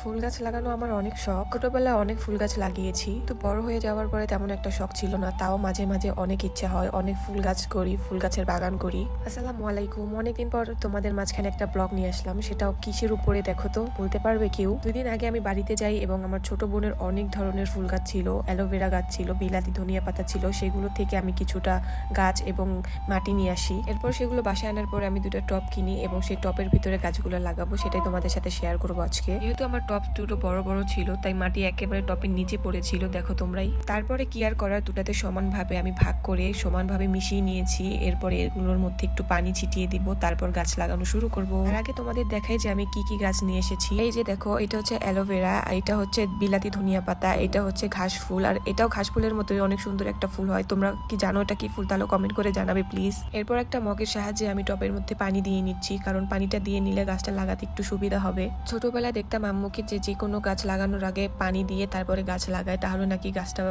ফুল গাছ লাগানো আমার অনেক শখ। ছোটবেলায় অনেক ফুল গাছ লাগিয়েছি, তো বড় হয়ে যাওয়ার পরে তেমন একটা শখ ছিল না। তাও মাঝে মাঝে অনেক ইচ্ছা হয় অনেক ফুল গাছ করি, ফুল গাছের বাগান করি। আসসালামু আলাইকুম, অনেকদিন পর তোমাদের মাঝখানে একটা ব্লগ নিয়ে আসলাম। সেটাও কিসের উপরে দেখো তো, বলতে পারবে কেউ? 2 দিন আগে আমি বাড়িতে যাই এবং আমার ছোট বোনের অনেক ধরনের ফুল গাছ ছিল, অ্যালোভেরা গাছ ছিল, বিলাতি ধনিয়া পাতা ছিল। সেগুলো থেকে আমি কিছুটা গাছ এবং মাটি নিয়ে আসি। এরপর সেগুলো বাসায় আনার পরে আমি 2টা টব কিনি এবং সেই টবের ভিতরে গাছগুলো লাগাবো, সেটাই তোমাদের সাথে শেয়ার করবো আজকে। যেহেতু আমার টব দুটো বড় বড় ছিল, তাই মাটি একেবারে টপের নিচে পড়েছিল, দেখো তোমরাই। তারপরে কি আর করার, দুটাতে সমানভাবে আমি ভাগ করে সমানভাবে মিশিয়ে নিয়েছি। এরপরে এগুলোর মধ্যে একটু পানি ছিটিয়ে দিব, তারপর গাছ লাগানো শুরু করব। আর আগে তোমাদের দেখাই যে আমি কি কি গাছ নিয়ে এসেছি। এই যে দেখো, এটা হচ্ছে অ্যালোভেরা, এটা হচ্ছে বিলাতি ধনিয়া পাতা, এটা হচ্ছে ঘাস ফুল, আর এটাও ঘাস ফুলের মতোই অনেক সুন্দর একটা ফুল হয়। তোমরা কি জানো এটা কি ফুল? তাহলে কমেন্ট করে জানাবে প্লিজ। এরপর একটা মগের সাহায্যে আমি টবের মধ্যে পানি দিয়ে নিচ্ছি, কারণ পানিটা দিয়ে নিলে গাছটা লাগাতে একটু সুবিধা হবে। ছোটবেলায় দেখতাম আম্মুকে যে কোনো গাছ লাগানোর আগে পানি দিয়ে তারপরে গাছ লাগায়, তাহলে নাকি গাছটা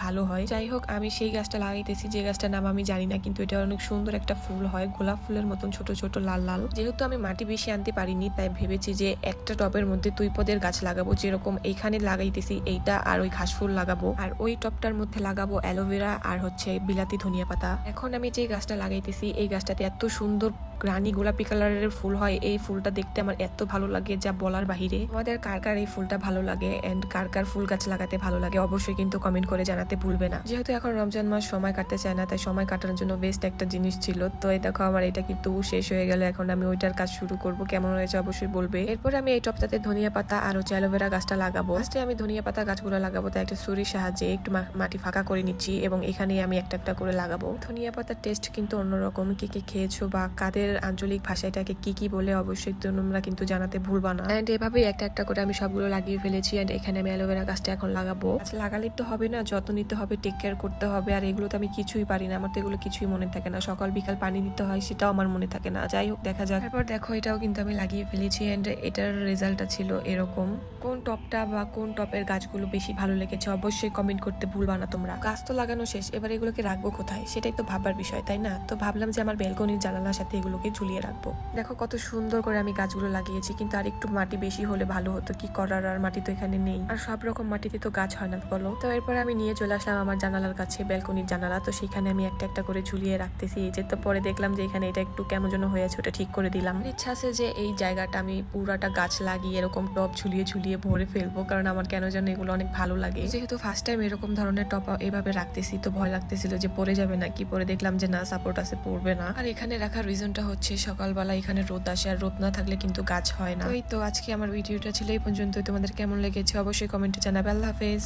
ভালো হয়। যাই হোক, আমি সেই গাছটা লাগাইতেছি, যে গাছটার নাম আমি জানি না, কিন্তু এটা অনেক সুন্দর একটা ফুল হয়, গোলাপ ফুলের মতন ছোট ছোট লাল লাল। যেহেতু আমি মাটি বেশি আনতে পারিনি, তাই ভেবেছি যে একটা টবের মধ্যে 2 পদের গাছ লাগাবো। যেরকম এইখানে লাগাইতেছি এইটা, আর ওই ঘাস ফুল লাগাবো, আর ওই টবটার মধ্যে লাগাবো অ্যালোভেরা আর হচ্ছে বিলাতি ধনিয়া পাতা। এখন আমি যে গাছটা লাগাইতেছি, এই গাছটাতে এত সুন্দর রানী গোলাপি কালারের ফুল হয়। এই ফুলটা দেখতে আমার এত ভালো লাগে যা বলার বাহিরে। আমাদের কার কার এই ফুলটা ভালো লাগে এন্ড কার কার ফুল গাছ লাগাতে ভালো লাগে অবশ্যই কিন্তু কমেন্ট করে জানাতে ভুলবে না। যেহেতু এখন রমজান মাস, সময় কাটতে চায় না, তাই সময় কাটানোর জন্য বেস্ট একটা জিনিস ছিল। তো এই দেখো, আমার এটা কিন্তু শেষ হয়ে গেল। এখন আমি ওইটার কাজ শুরু করব। কেমন হয়েছে অবশ্যই বলবে। এরপর আমি এই টবটাতে ধনিয়া পাতা আর হচ্ছে অ্যালোভেরা গাছটা লাগাবো। ফার্স্টে আমি ধনিয়া পাতা গাছগুলো লাগাবো, তাই একটা ছুরির সাহায্যে একটু মাটি ফাঁকা করে নিচ্ছি এবং এখানে আমি একটা একটা করে লাগাবো। ধনিয়া পাতার টেস্ট কিন্তু অন্যরকম। কি কি খেয়েছো বা কাদের আঞ্চলিক ভাষায় এটাকে কি কি বলে অবশ্যই তোমরা কিন্তু জানাতে ভুলবা না। এন্ড এভাবেই একটা একটা করে আমি সবগুলো লাগিয়ে ফেলেছি। এন্ড এখানে আমি অ্যালোভেরা গাছটা এখন লাগাবো। লাগালে তো হবে না, যত্ন নিতে হবে, টেক কেয়ার করতে হবে। আর এগুলো তো আমি কিছুই পারি না, আমার তো এগুলো কিছুই মনে থাকে না। সকাল বিকাল পানি দিতে হয়, সেটাও আমার মনে থাকে না। যাই হোক, দেখা যাক। তারপর দেখো, এটাও কিন্তু আমি লাগিয়ে ফেলেছি। এন্ড এটার রেজাল্টটা ছিল এরকম। কোন টপটা বা কোন টপের গাছগুলো বেশি ভালো লেগেছে অবশ্যই কমেন্ট করতে ভুলবা না তোমরা। গাছ তো লাগানো শেষ, এবার এগুলোকে রাখবো কোথায় সেটাই তো ভাববার বিষয়, তাই না? তো ভাবলাম যে আমার ব্যালকনির জানালার সাথে এগুলোকে ঝুলিয়ে রাখবো। দেখো কত সুন্দর করে আমি গাছগুলো লাগিয়েছি, কিন্তু আর একটু মাটি বেশি হলে ভালো হতো। কি করার, আর মাটি তো এখানে নেই, আর সব রকম মাটিতে তো গাছ হয় না, বলো। তো এরপর আমি নিয়ে চলে আসলাম আমার জানালার কাছে, ব্যালকনির জানালা। তো সেখানে আমি একটা একটা করে ঝুলিয়ে রাখতেছি। এই যে, তো পরে দেখলাম যে এখানে এটা একটু কেমন যেন হয়েছে, ওটা ঠিক করে দিলাম। ইচ্ছা আছে যে এই জায়গাটা আমি পুরাটা গাছ লাগিয়ে এরকম টব ঝুলিয়ে ঝুলিয়ে ভরে ফেলবো, কারণ আমার কেন যেন এগুলো অনেক ভালো লাগে। যেহেতু ফার্স্ট টাইম এরকম ধরনের টপ এভাবে রাখতেছি, তো ভয় লাগতেছিল যে পড়ে যাবে নাকি। পরে দেখলাম যে না, সাপোর্ট আছে, পড়বে না। আর এখানে রাখার রিজনটা হচ্ছে সকালবেলা এখানে রোদ আসে, আর রোদ না থাকলে কিন্তু গাছ হয় না। তো এই তো, আজকে আমার ভিডিওটা ছিল এই পর্যন্ত। তোমাদের কেমন লেগেছে অবশ্যই কমেন্টে জানাবে। আল্লাহ হাফেজ।